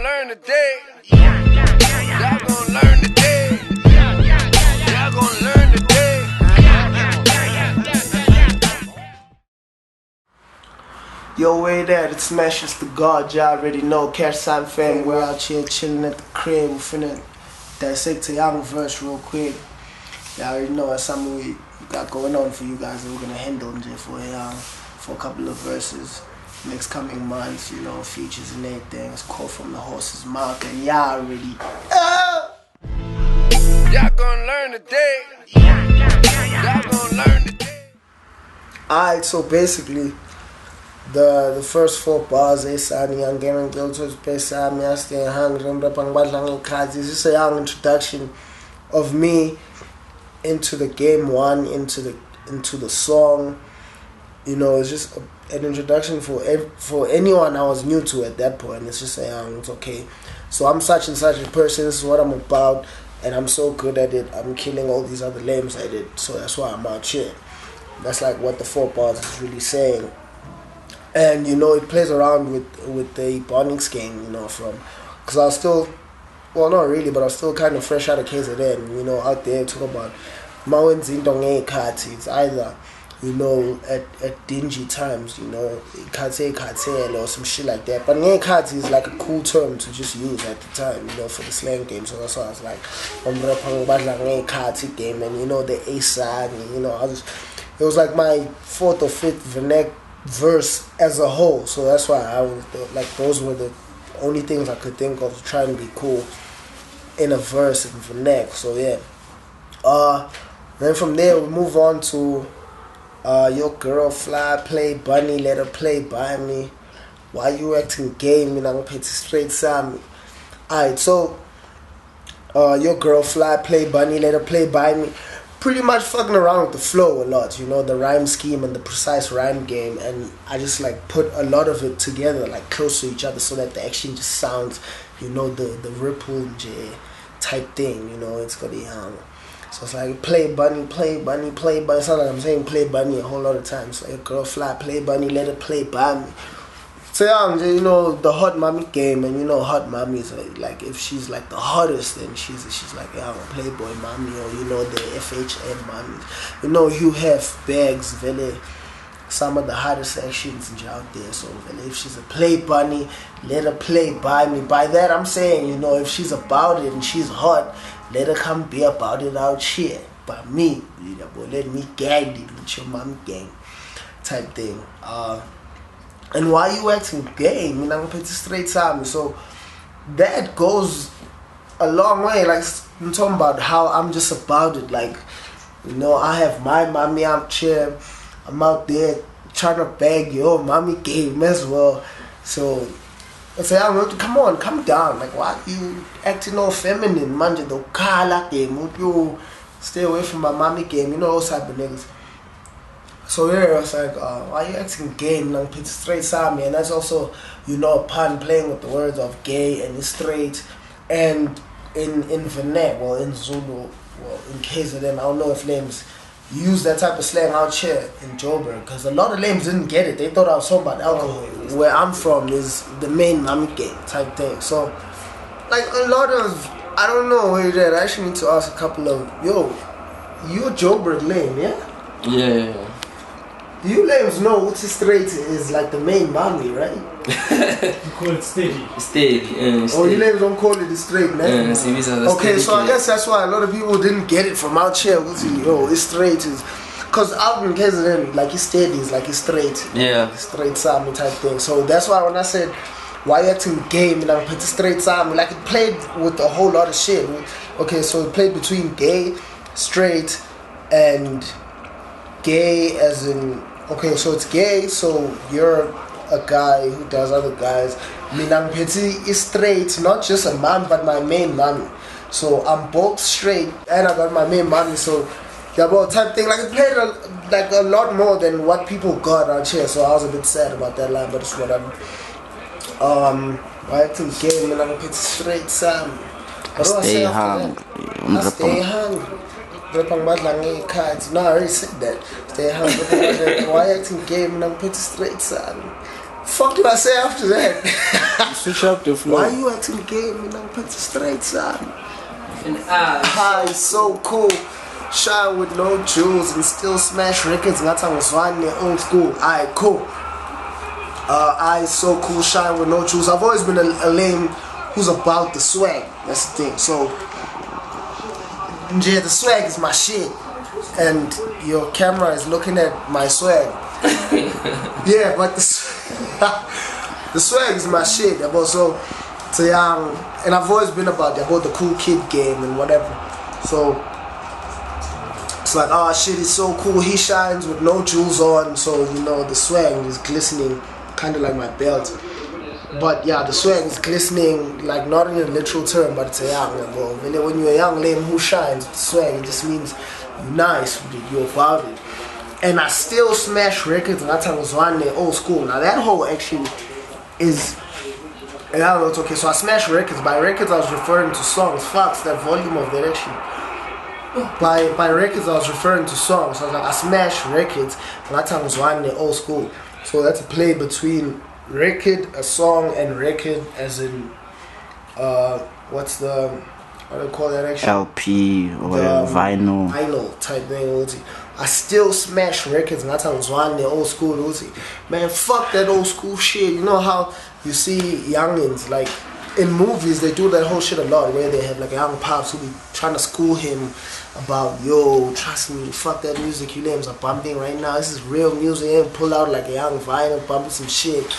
learn today. Y'all gon' learn today. Y'all gon' learn today. Yo, way there, it's Smashis the God, y'all already know. Cashtime fam, we're out here chilling at the crib. We're finna dissect a young verse real quick. Y'all already know that's something we got going on for you guys that we're gonna handle for a couple of verses. Next coming months, you know, features and everything. It's called From the Horse's Mouth, and y'all already. Y'all gon' learn today. Y'all gon' learn today. Alright, so basically, the first four bars, I'm getting girl to space, I'm staying hungry, I'm rapping cards. It's just a young introduction of me into the game one, into the song. You know, it's just an introduction for anyone I was new to at that point. It's just saying, it's okay. So I'm such and such a person. This is what I'm about, and I'm so good at it. I'm killing all these other lames at it. So that's why I'm out here. That's like what the four bars is really saying. And you know, it plays around with the Ebonics game. You know, because I was still, well, not really, but I was still kind of fresh out of KZN. You know, out there talking about Mawens Indonge Kati. It's either, you know, at dingy times, you know, kate or some shit like that. But ngekhathi is like a cool term to just use at the time, you know, for the slang game. So that's why I was like, ngekhathi game, and you know, the A-side, and you know, it was like my fourth or fifth verse as a whole. So that's why I was like, those were the only things I could think of to try and be cool in a verse and Vernac. So yeah. Then from there we move on to your girl fly, play bunny, let her play by me. Why you acting gay? Me I'm petty straight Sammy. Alright, so your girl fly, play bunny, let her play by me. Pretty much fucking around with the flow a lot, you know, the rhyme scheme and the precise rhyme game, and I just like put a lot of it together, like close to each other, so that the action just sounds, you know, the ripple type thing, you know, it's gonna be so it's like play bunny, play bunny, play bunny. It's not like I'm saying play bunny a whole lot of times. Like girl fly, play bunny, let her play by me. So yeah, you know, the hot mommy game, and you know, hot mommies, like if she's like the hottest, then she's like, yeah, I'm a playboy mommy, or you know, the FHM mommies. You know, you have bags, really, some of the hottest actions out there. So really, if she's a play bunny, let her play by me. By that I'm saying, you know, if she's about it and she's hot, let her come be about it out here. By me, you know, let me gag it with your mommy game type thing. And why you acting gay? I mean, I'm pretty straight time. So that goes a long way. Like, I'm talking about how I'm just about it. Like, you know, I have my mommy out here. I'm out there trying to bag your mommy game as well. So I say, come on, come down. Like, why you acting all feminine? Manje the kala game. Would you stay away from my mommy game? You know, those type of niggas. So yeah, I was like, why you acting gay? Like, pretty straight Sami. And that's also, you know, a pun playing with the words of gay and straight. And in Vernac, well, in Zulu, well, in KZN, I don't know if names use that type of slang out here in Joburg, because a lot of lames didn't get it. They thought I was talking about alcohol. Where I'm from is the main mommy game type thing. So, like, a lot of, I don't know, I actually need to ask a couple of, yo, you a Joburg lame, yeah? Yeah. You lames know what's straight is like the main mommy, right? You call it steady. Steady. Oh, you lames don't call it straight, man. Okay, so I guess that's why a lot of people didn't get it from out here. Yo, it's straight is, cause out in KZN, like it's steady, is like it's straight. Yeah. Straight Sami type thing. So that's why when I said, why you acting gay, and I put the straight Sami, like it played with a whole lot of shit. Okay, so it played between gay, straight, and gay as in, okay, so it's gay, so you're a guy who does other guys. Minang Peti is straight, not just a man, but my main mommy. So I'm both straight, and I got my main mommy, so yeah, well, type thing. Like, it played a lot more than what people got out here, so I was a bit sad about that line, but it's whatever. I think gay, Minang Peti straight, Sam. Stay hungry. I stay hungry. No, I already said that. Stay hungry. Why acting gay? I'm pretty straight, son. Fuck do I say after that? Switch up the flow. Why you acting gay? You know, put the straight son. And I So cool. Shine with no jewels and still smash records. That's how I was riding old school. Alright, cool. I so cool. Shine with no jewels. I've always been a lame who's about the swag. That's the thing. So, yeah, the swag is my shit. And your camera is looking at my swag. Yeah, but the swag is my shit. So young, and I've always been about the cool kid game and whatever. So it's like, oh shit, he's so cool. He shines with no jewels on, so you know the swag is glistening, kind of like my belt. But yeah, the swag is glistening, like not in a literal term, but it's a young. Well, when you're a young lame who shines with the swag, it just means you're nice, you're about it. And I still smash records, and that's how I was on the old school. Now that whole actually is, and I don't know, it's okay. So I smash records. By records, I was referring to songs. Fuck, that volume of that actually. By records, I was referring to songs. So I was like, I smash records, and that's how I was on the old school. So that's a play between record, a song, and record, as in, what's the, what do you call that actually? LP or whatever, vinyl. Vinyl type thing, Uzi. I still smash records, and that's how I was on the old school, Uzi. Man, fuck that old school shit. You know how you see youngins, like, in movies, they do that whole shit a lot, where they have, like, young pops who be trying to school him about, yo, trust me, fuck that music you names are bumping right now. This is real music. And pull out, like, a young vinyl, bumping some shit.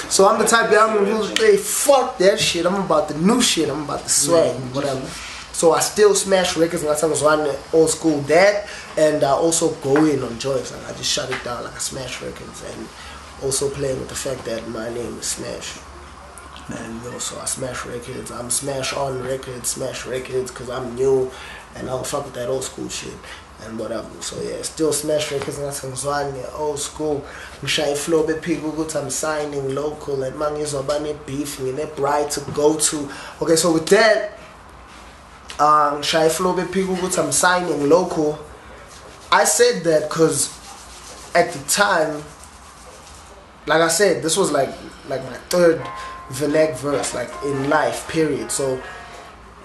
So I'm the type of young who's, hey, fuck that shit. I'm about the new shit. I'm about the swag, whatever. So I still smash records, and that's how I was on the old school. That, and I also go in on joints. Like, I just shut it down, like I smash records, and also playing with the fact that my name is Smash. And you know, so I smash records. I'm smash on records, smash records, cause I'm new, and I don't fuck with that old school shit and whatever. So yeah, still smash records, and that's how I was on the old school. I'm shy flow with people, good I'm signing local, and man is about it beefing, and that bride to go to. Okay, so with that. Shy flow with people with I'm signing local. I said that because at the time, like I said, this was like my third Vanek verse, like in life, period. So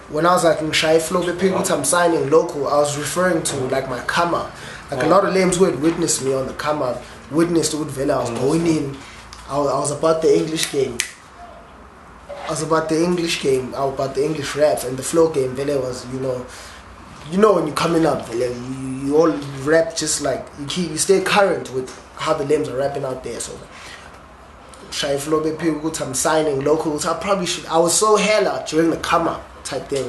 when I was like in Shy flow with people with I'm signing local, I was referring to like my come up. Like a lot of names who had witnessed me on the come up, witnessed what Vela I was going in. I was about the English game. I was about the English game, I was about the English raps, and the flow game, Vele was, you know when you're coming up, Vele, you all rap just like, you stay current with how the names are rapping out there, so, Shy flow, people, I'm signing locals, I was so hella during the come up type thing,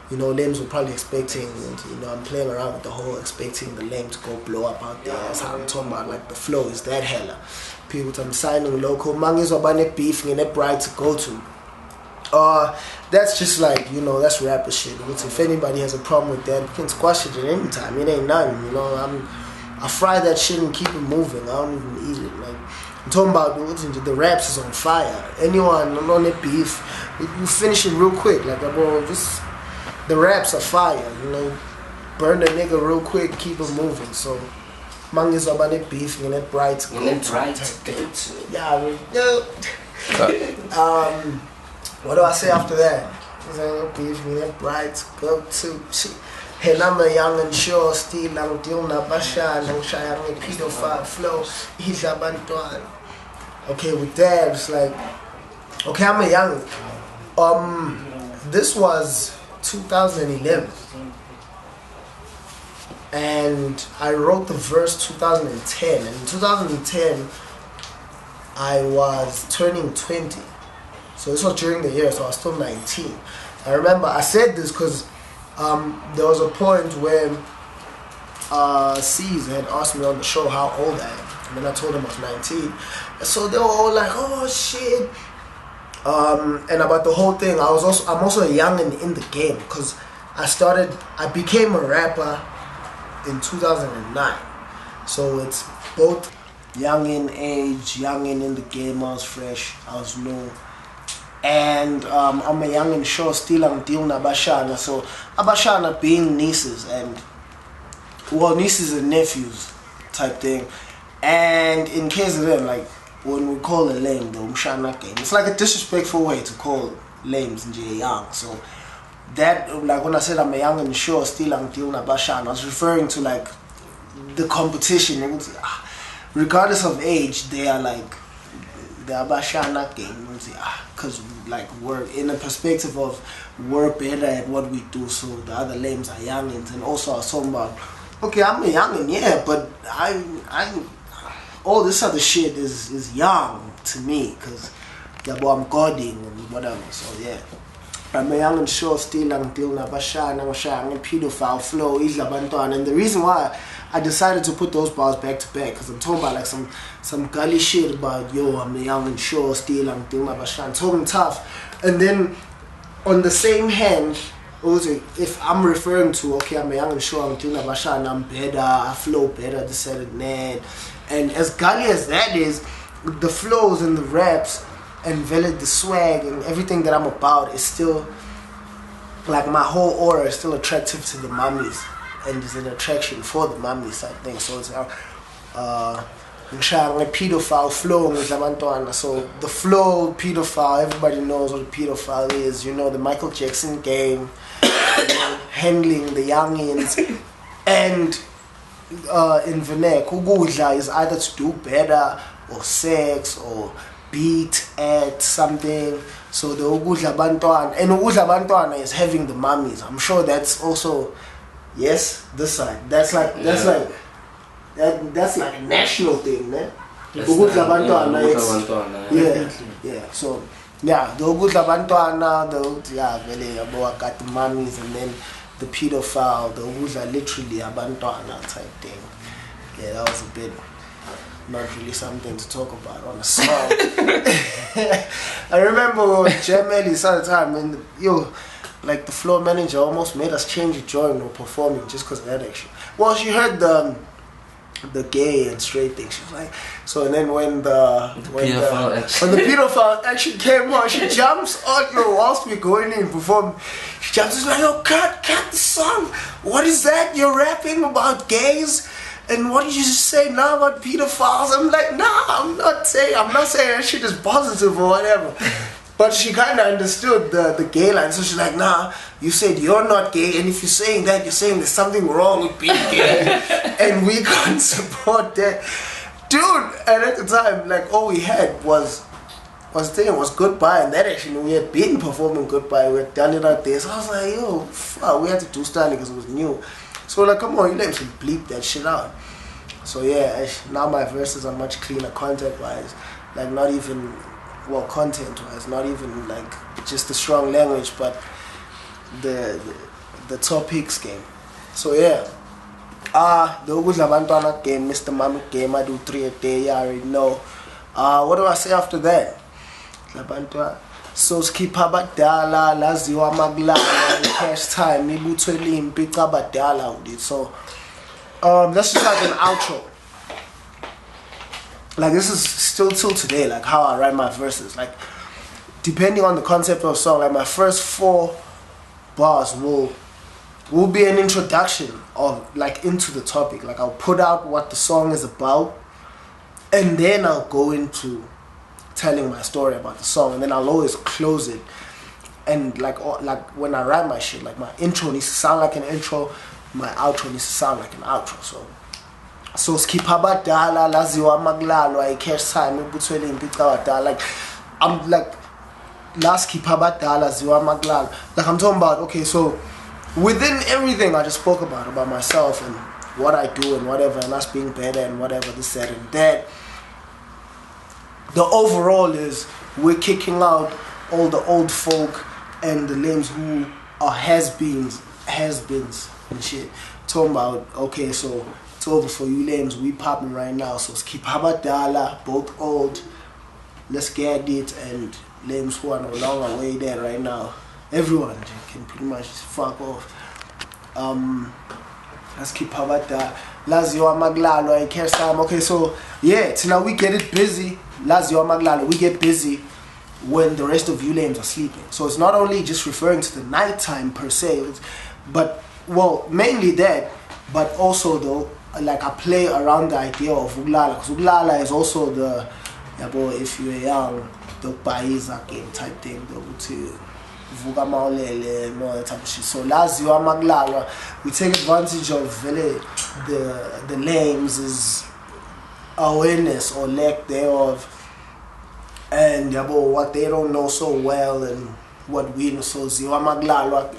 you know, names were probably expecting, you know, I'm playing around with the whole expecting the name to go blow up out there, that's how I'm talking about, like, the flow is that hella. People, I'm signing local, Mangis about it beef, and that bride to go to. That's just like, you know, that's rapper shit. If anybody has a problem with that, we can squash it at any time. It ain't nothing, you know. I fry that shit and keep it moving. I don't even eat it. Like, I'm talking about the raps is on fire. Anyone on that beef, you finish it real quick. Like, bro, just the raps are fire. You know, burn the nigga real quick, keep it moving. So, mang is about that beef and that bright to go to. Yeah. What do I say after that? Beef me that bright go to shit. Hey, I'm a young and sure, still I'm doing a basha, and shy I'm a pedophile flow. He's a bantuan. Okay, with that, it's like, okay, I'm a young. This was 2011. And I wrote the verse 2010. And in 2010, I was turning 20. So this was during the year, so I was still 19. I remember I said this because there was a point when C's had asked me on the show how old I am. And then I told them I was 19. And so they were all like, oh shit. And about the whole thing, I'm also a youngin' in the game because I became a rapper in 2009. So it's both young in age, youngin' in the game. I was fresh, I was new. And I'm a young and sure still I'm dealing with Abashana. So Abashana being nieces nieces and nephews type thing. And in case of them, like when we call a lame the umshana game, it's like a disrespectful way to call lames nje young. So that, like when I said I'm a young and sure still until Nabashan, I was referring to like the competition. It was, regardless of age, they are like the Abashana game, because like we're in a perspective of we're better at what we do, so the other lames are youngins. And also I was talking about, okay, I'm a youngin, yeah, but I all this other shit is young to me, because yeah, but I'm guarding and whatever. So yeah, I'm a young and sure still until Nabashana, I'm a pedophile flow, and the reason why I decided to put those bars back to back, because I'm talking about like some gully shit about, yo, I'm a young and sure still until Nabashana, talking tough. And then on the same hand, also, if I'm referring to, okay, I'm a young and sure until Nabashana, I'm better, I flow better, this and that. And as gully as that is, the flows and the raps and valid the swag and everything that I'm about is still, like my whole aura is still attractive to the mummies. And there's an attraction for the mummies, I think. So it's pedophile flow. So the flow, pedophile, everybody knows what a pedophile is. You know, the Michael Jackson game, handling the youngins. And in Vernac, ukudla is either to do better or sex or beat at something. So the ukudla bantwana, and ukudla bantwana is having the mummies. I'm sure that's also, yes, this side. That's like that's like a national thing, man. Ukudla bantwana, yeah. So yeah, the ukudla bantwana, vele yabo got the mummies, and then the pedophile, the ukudla literally abantwana type thing. Yeah, that was a bit not really something to talk about on a song. I remember Jameli started time and like the floor manager almost made us change it during or performing just because of that action. Well, she heard the gay and straight thing. She was like, so, and then when the pedophile action came on, she jumps on whilst we're going in perform. She jumps, she's like, yo, cut the song. What is that? You're rapping about gays? And what did you just say now about pedophiles? I'm like, nah, I'm not saying that shit is positive or whatever. But she kind of understood the gay line, so she's like, nah, you said you're not gay, and if you're saying that, you're saying there's something wrong with being gay, and we can't support that. Dude, and at the time, like, all we had was Goodbye, and that actually, we had been performing Goodbye, we had done it out there, so I was like, yo, fuck, we had to do Stundee because it was new. So like, come on, you let me bleep that shit out. So yeah, now my verses are much cleaner content-wise, like not even, well, content-wise, not even like just the strong language, but the topics game. So yeah, the Ukudla Bantwana game, Mr. Mami game, I do 3 a day, you already know. What do I say after that? Labantwana. So skipha badala laziwa maglala Cashtime nibuthwe limpi cabadala udit. So that's just like an outro. Like this is still till today, like how I write my verses. Like depending on the concept of the song, like my first 4 bars will be an introduction of like into the topic. Like I'll put out what the song is about, and then I'll go into telling my story about the song, and then I'll always close it. And like when I write my shit, like my intro needs to sound like an intro, my outro needs to sound like an outro. So skipha badala laziwa maglalo I Cashtime ibuthwele impicca badala. Like I'm like last skipha badala laziwa maglalo. Like I'm talking about, okay, so within everything I just spoke about myself and what I do and whatever, and us being better and whatever, this, that, and that. The overall is we're kicking out all the old folk and the lames who are has-beens and shit. Talking about, okay, so it's over for you lames, we popping right now, so skip Habadala, both old, let's get it, and lames who are no longer way there right now. Everyone can pretty much fuck off. Let's keep Habadala. Laziwa Maglalo and Cashtime. Okay, so yeah, till now we get it busy. Laziwa Maglalo, we get busy when the rest of you lames are sleeping. So it's not only just referring to the nighttime per se, but well, mainly that, but also though, like I play around the idea of Uglala, because Uglala is also yabo, if you're young, dokubhayiza game type thing, dokuthi vuka mawulele and all that type of shit. So laziwa maglalwa, we take advantage of really the names is awareness or lack thereof, and yabo, what they don't know so well and what we know. So ziwa maglalwa,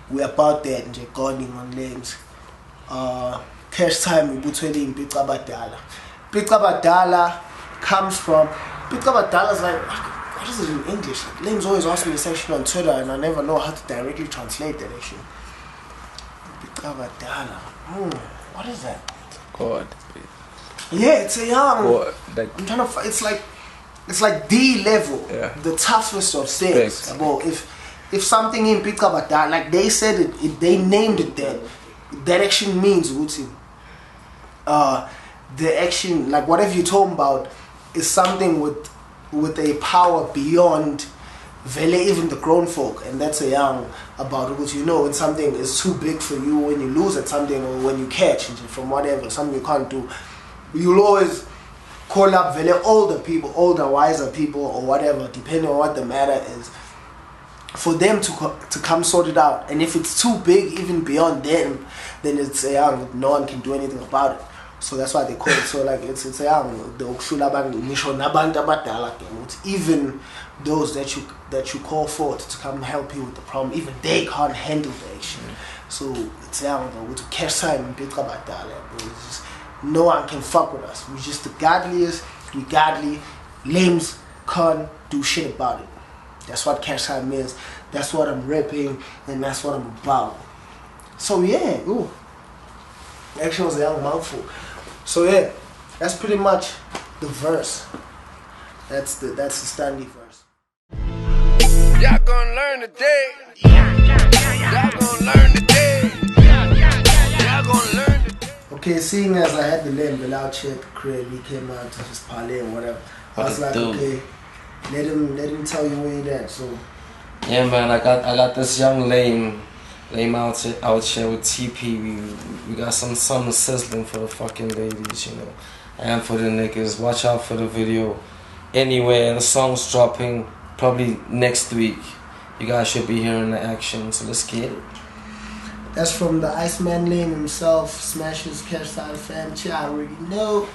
we about that nje guarding on names. Cashtime ibuthwele impica abadala. Impica abadala comes from Impica abadala is like, what is it in English? Like, Liam's always asking me a section on Twitter and I never know how to directly translate that actually. Impica abadala. What is that? God. Yeah, it's a young. What, like, I'm trying to. It's like D level, yeah. The toughest of things. Well, if something in Impica abadala, like they said it, they named it that. That actually means Uti. The action, like whatever you're talking about, is something with a power beyond Vele, even the grown folk, and that's a young about it. You know, when something is too big for you, when you lose at something, or when you catch from whatever, something you can't do, you'll always call up Vele older people, older, wiser people, or whatever, depending on what the matter is, for them to come sort it out. And if it's too big, even beyond them, then it's a young. No one can do anything about it. So that's why they call it. So like it's a young. The even those that you call for to come help you with the problem, even they can't handle the action. So it's a young. With Cashtime, no one can fuck with us. We're just the godliest. We godly. Lames can't do shit about it. That's what Cashtime means. That's what I'm rapping, and that's what I'm about. So yeah, ooh, actually was a young mouthful. So yeah, that's pretty much the verse. That's the Stundee verse. Y'all gonna learn today. Y'all gonna learn today. Y'all gonna learn today. Okay, seeing as I had the name L.E.S check, Craig, he came out to just parlay or whatever. I was like, okay, let him tell you where you're at. So yeah, man, I got this young lame out here with TP. We got some sizzling for the fucking ladies, you know, and for the niggas. Watch out for the video. Anyway, the song's dropping probably next week. You guys should be hearing the action, so let's get it. That's from the Iceman Lane himself, Smashis, Cashtime fam. I already know.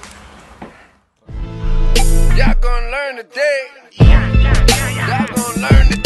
Y'all gonna learn today. Y'all gonna learn today.